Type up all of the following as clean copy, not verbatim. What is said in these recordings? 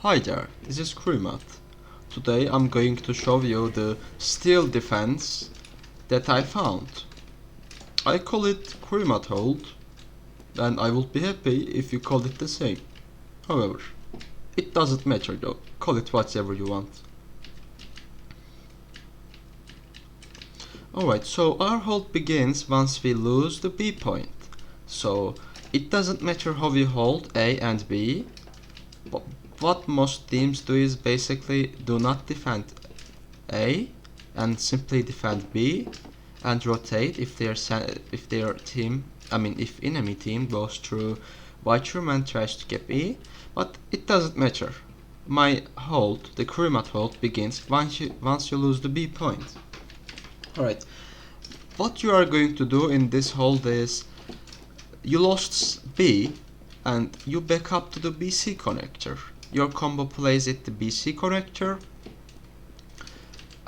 Hi there, this is Kreumats. Today I'm going to show you the steel defense that I found. I call it Kreumats hold, and I would be happy if you call it the same. However, it doesn't matter though, call it whatever you want. Alright, so our hold begins once we lose the B point. So it doesn't matter how we hold A and B, but what most teams do is basically do not defend A and simply defend B and rotate if if enemy team goes through white room and tries to cap E, but it doesn't matter. My hold, the kreumats hold, begins once you lose the B point. Alright, what you are going to do in this hold is you lost B and you back up to the BC connector. Your combo plays at the BC connector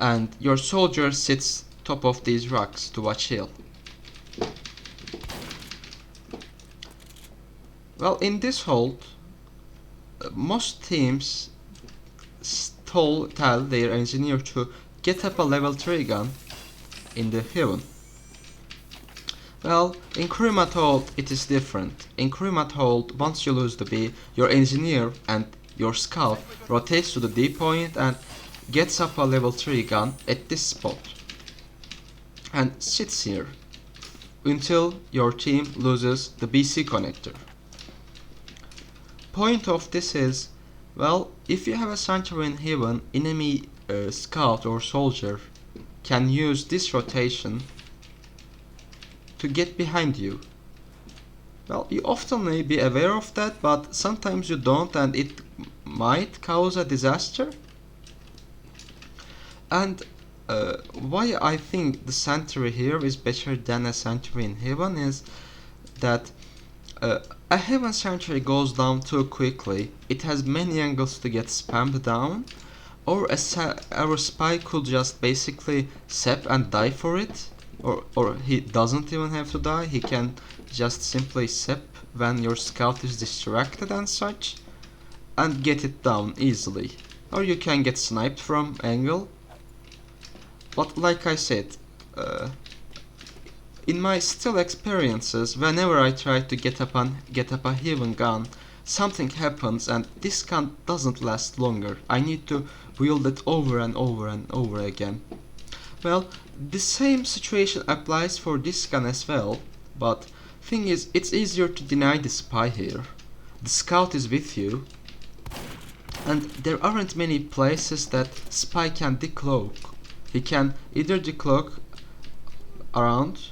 and your soldier sits top of these rocks to watch hill. Well, in this hold, most teams tell their engineer to get up a level 3 gun in the heaven. Well, in kreumats hold it is different. In kreumats hold, once you lose the B, your engineer and your scout rotates to the D point and gets up a level 3 gun at this spot and sits here until your team loses the BC connector. Point of this is, well, if you have a sentry in heaven, enemy scout or soldier can use this rotation to get behind you. Well, you often may be aware of that, but sometimes you don't, and it might cause a disaster. And why I think the sentry here is better than a sentry in heaven is that a heaven sentry goes down too quickly. It has many angles to get spammed down, or our spy could just basically sap and die for it, or he doesn't even have to die. He can just simply sap when your scout is distracted and such, and get it down easily. Or you can get sniped from angle. But like I said, in my still experiences, whenever I try to get up a heaven gun, something happens and this gun doesn't last longer. I need to wield it over and over and over again. Well, the same situation applies for this gun as well, but thing is, it's easier to deny the spy here. The scout is with you, and there aren't many places that spy can decloak. He can either decloak around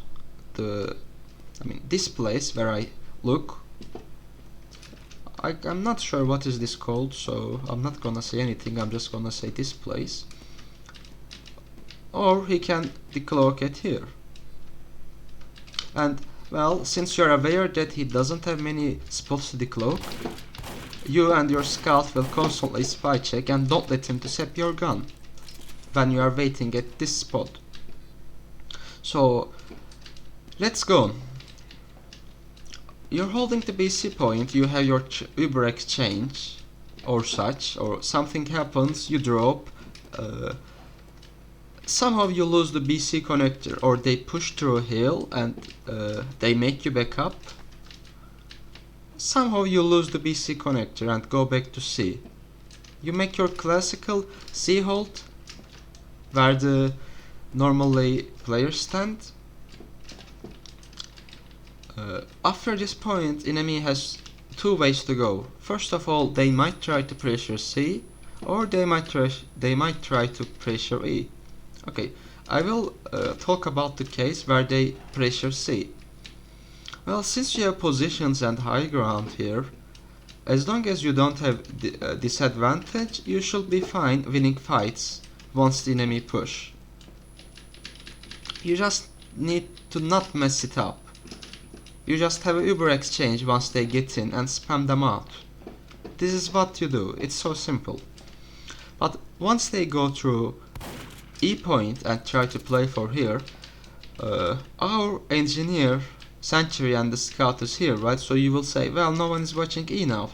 this place where I look. I'm not sure what is this called, so I'm not gonna say anything, I'm just gonna say this place. Or he can decloak at here. And well, since you're aware that he doesn't have many spots to decloak, you and your scout will constantly spy check and don't let him to sap your gun when you are waiting at this spot. So let's go. You're holding the BC point, you have your Uber exchange or such, or something happens, you drop, somehow you lose the BC connector, or they push through a hill and they make you back up. Somehow you lose the BC connector and go back to C. You make your classical C hold where the normally players stand. After this point, enemy has two ways to go. First of all, they might try to pressure C, or they might try to pressure E. Okay, I will talk about the case where they pressure C. Well, since you have positions and high ground here, as long as you don't have disadvantage, you should be fine winning fights once the enemy push. You just need to not mess it up. You just have an Uber exchange once they get in and spam them out. This is what you do, it's so simple. But once they go through E point and try to play for here, our engineer, sentry and the scout is here, right? So you will say, well, no one is watching E now.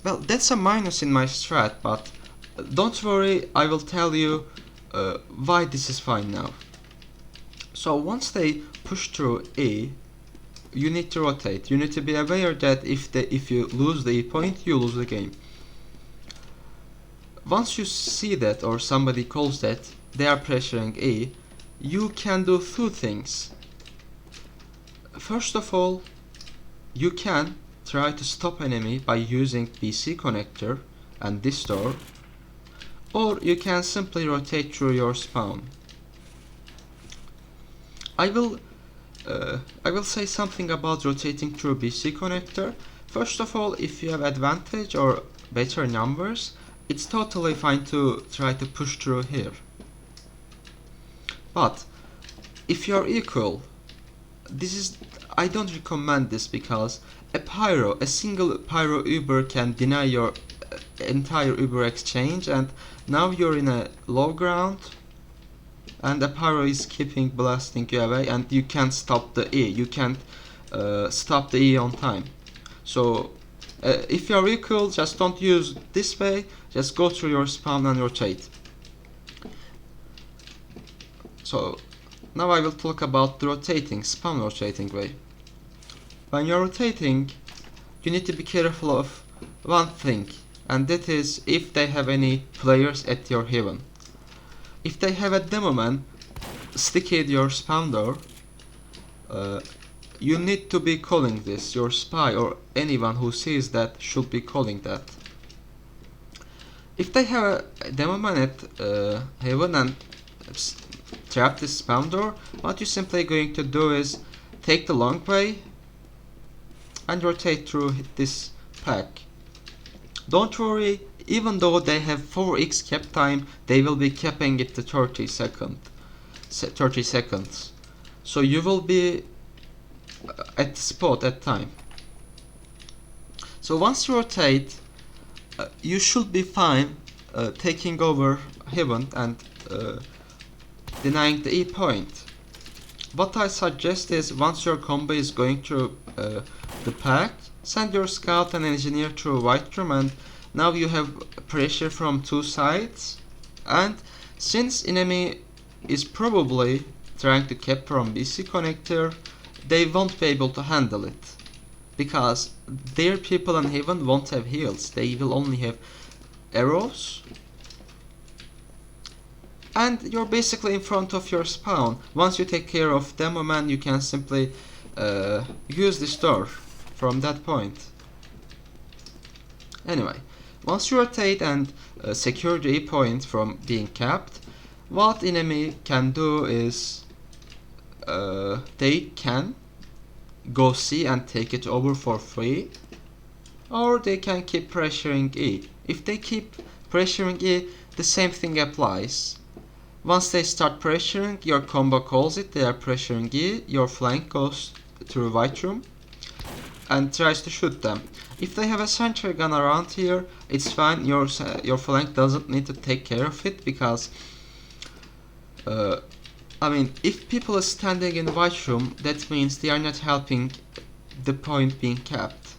Well, that's a minus in my strat, but don't worry, I will tell you why this is fine now. So once they push through E, you need to rotate. You need to be aware that if you lose the E point, you lose the game. Once you see that, or somebody calls that, they are pressuring E, you can do two things. First of all, you can try to stop enemy by using BC connector and this door, or you can simply rotate through your spawn. I will say something about rotating through BC connector. First of all, if you have advantage or better numbers, it's totally fine to try to push through here. But if you're equal, I don't recommend this, because a single pyro Uber can deny your entire Uber exchange, and now you're in a low ground and a pyro is keeping blasting you away, and you can't stop the E. You can't stop the E on time. So if you're equal, just don't use this way, just go through your spawn and rotate. So now I will talk about the spawn rotating way. When you're rotating, you need to be careful of one thing, and that is if they have any players at your heaven. If they have a demo man sticky your spawn door, you need to be calling this. Your spy or anyone who sees that should be calling that. If they have a demo man at heaven and trap this spawn door, what you're simply going to do is take the long way and rotate through this pack. Don't worry, even though they have 4x cap time, they will be capping it to 30 seconds. So you will be at the spot at time. So once you rotate, you should be fine taking over heaven and denying the E point. What I suggest is, once your combo is going through the pack, send your scout and engineer through white room, and now you have pressure from two sides, and since enemy is probably trying to cap from BC connector, they won't be able to handle it, because their people in heaven won't have heals. They will only have arrows, and you're basically in front of your spawn. Once you take care of demo man, you can simply use this door from that point. Anyway, once you rotate and secure the E point from being capped, what enemy can do is they can go C and take it over for free, or they can keep pressuring E. If they keep pressuring E, the same thing applies. Once they start pressuring, your combo calls it, they are pressuring E, your flank goes through white room and tries to shoot them. If they have a sentry gun around here, it's fine, your flank doesn't need to take care of it, because I mean, if people are standing in white room, that means they are not helping the point being capped.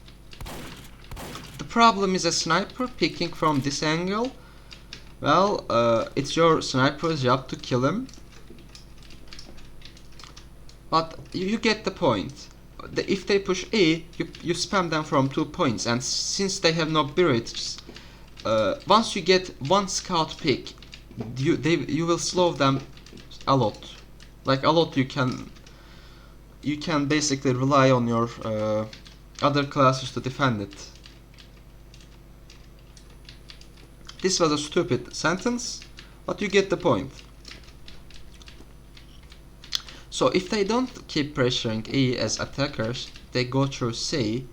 The problem is a sniper picking from this angle. Well, it's your sniper's job to kill him, but you get the point. If they push E, you spam them from 2 points, and since they have no bridges, once you get one scout pick, you will slow them a lot. Like a lot, you can basically rely on your other classes to defend it. This was a stupid sentence, but you get the point. So if they don't keep pressuring E as attackers, they go through C.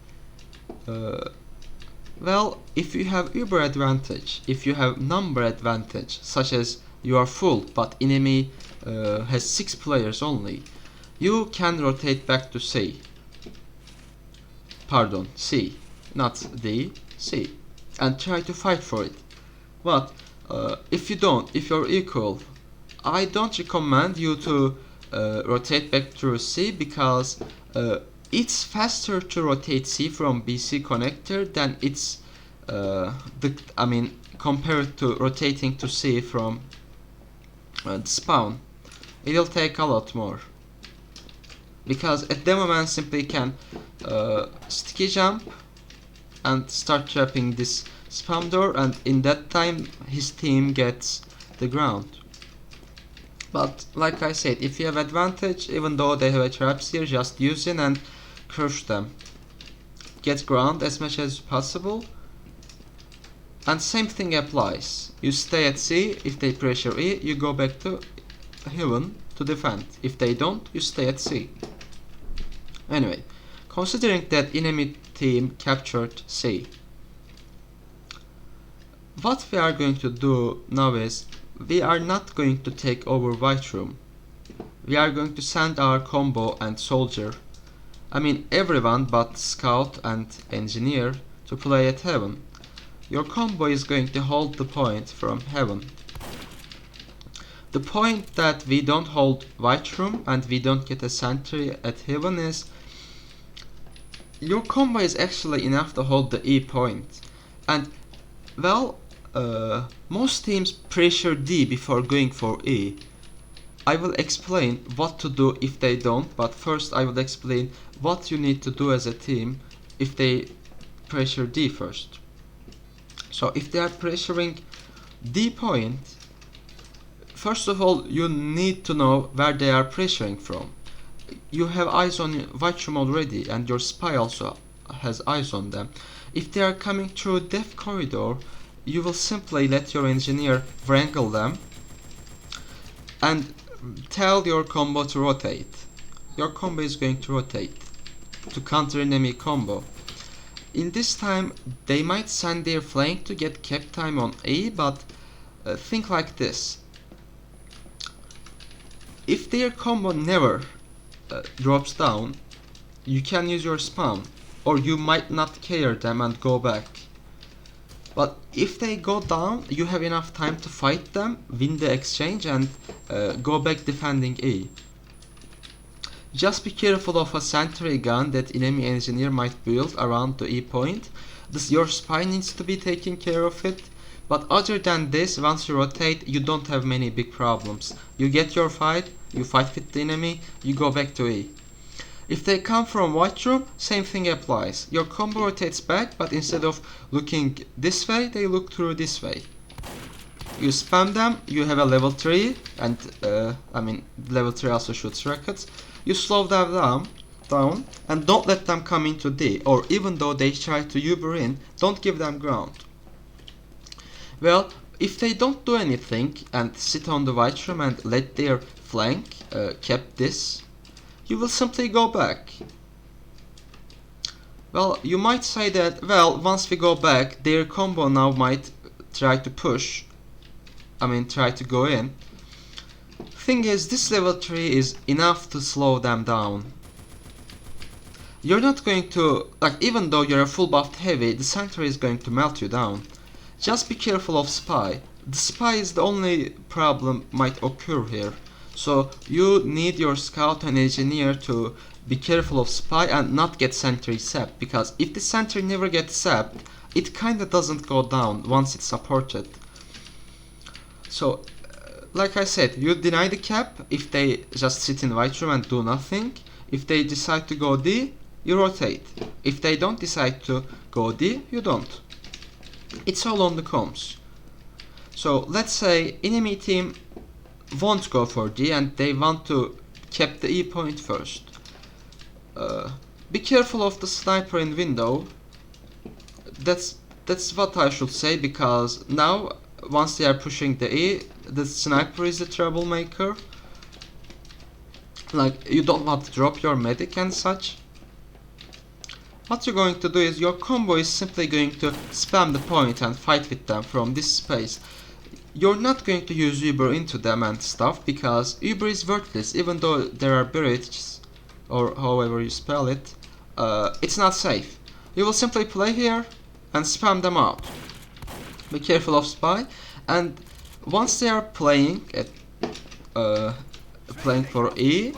Well, if you have Uber advantage, if you have number advantage, such as you are full but enemy has 6 players only, you can rotate back to C. Pardon, C, not D, C, and try to fight for it. But if you're equal, I don't recommend you to rotate back through C, because it's faster to rotate C from BC connector than it's compared to rotating to C from the spawn, it will take a lot more. Because at the moment simply can sticky jump and start trapping this spam door, and in that time his team gets the ground. But like I said, if you have advantage, even though they have a traps here, just use it and crush them. Get ground as much as possible. And same thing applies. You stay at C. If they pressure E, you go back to heaven to defend. If they don't, you stay at C. Anyway, considering that enemy team captured C, what we are going to do now is, we are not going to take over White Room. We are going to send our combo and soldier, everyone but scout and engineer, to play at heaven. Your combo is going to hold the point from heaven. The point that we don't hold White Room and we don't get a sentry at heaven is, your combo is actually enough to hold the E point. And well, most teams pressure D before going for E. I will explain what to do if they don't, but first I will explain what you need to do as a team if they pressure D first. So if they are pressuring D point, first of all you need to know where they are pressuring from. You have eyes on White Room already, and your spy also has eyes on them. If they are coming through Depth Corridor, you will simply let your engineer wrangle them and tell your combo to rotate. Your combo is going to rotate to counter enemy combo. In this time, they might send their flank to get cap time on A, but think like this. If their combo never drops down, you can use your spam, or you might not care them and go back. But if they go down, you have enough time to fight them, win the exchange, and go back defending E. Just be careful of a sentry gun that enemy engineer might build around the E point. Your spy needs to be taking care of it. But other than this, once you rotate, you don't have many big problems. You get your fight, you fight with the enemy, you go back to E. If they come from White Room, same thing applies. Your combo rotates back, but instead of looking this way, they look through this way. You spam them, you have a level 3, and level 3 also shoots rockets. You slow them down, and don't let them come into D, or even though they try to Uber in, don't give them ground. Well, if they don't do anything and sit on the White Room and let their flank cap this, you will simply go back. Well, you might say that, well, once we go back, their combo now might try to push. Try to go in. Thing is, this level 3 is enough to slow them down. You're not going to, even though you're a full buffed heavy, the sentry is going to melt you down. Just be careful of spy. The spy is the only problem might occur here. So you need your scout and engineer to be careful of spy and not get sentry sapped, because if the sentry never gets sapped, it kinda doesn't go down once it's supported. So like I said, you deny the cap if they just sit in White Room and do nothing. If they decide to go D, you rotate. If they don't decide to go D, you don't. It's all on the comms. So let's say enemy team won't go for D and they want to cap the E point first. Be careful of the sniper in window. That's what I should say, because now once they are pushing the E, the sniper is a troublemaker. You don't want to drop your medic and such. What you're going to do is your combo is simply going to spam the point and fight with them from this space. You're not going to use Uber into them and stuff, because Uber is worthless. Even though there are bridges, or however you spell it, it's not safe. You will simply play here and spam them out. Be careful of spy, and once they are playing for E,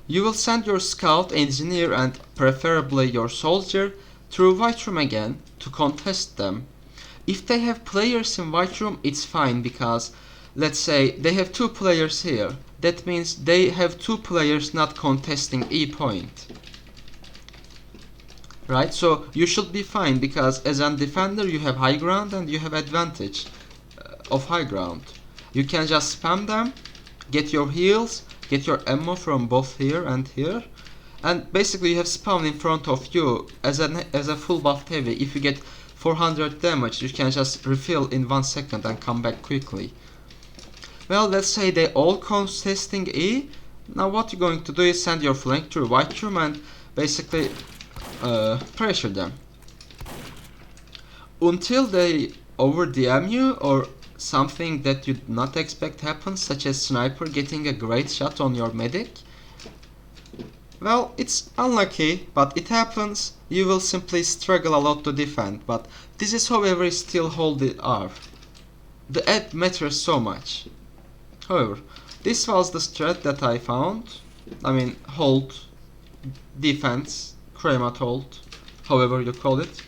you will send your scout, engineer, and preferably your soldier through white room again to contest them. If they have players in white room, it's fine, because let's say they have 2 players here. That means they have 2 players not contesting E point. Right? So you should be fine, because as a defender you have high ground and you have advantage of high ground. You can just spam them, get your heals, get your ammo from both here and here, and basically you have spawn in front of you as a full buffed heavy. If you get 400 damage, you can just refill in 1 second and come back quickly. Well, let's say they all contesting E. Now what you're going to do is send your flank through white room and basically pressure them until they over DM you, or something that you did not expect happens, such as sniper getting a great shot on your medic. Well, it's unlucky, but it happens. You will simply struggle a lot to defend, but this is however still hold the R. The ad matters so much. However, this was the strat that I found. I mean, hold, defense, kreumats hold, however you call it.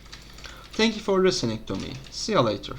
Thank you for listening to me. See you later.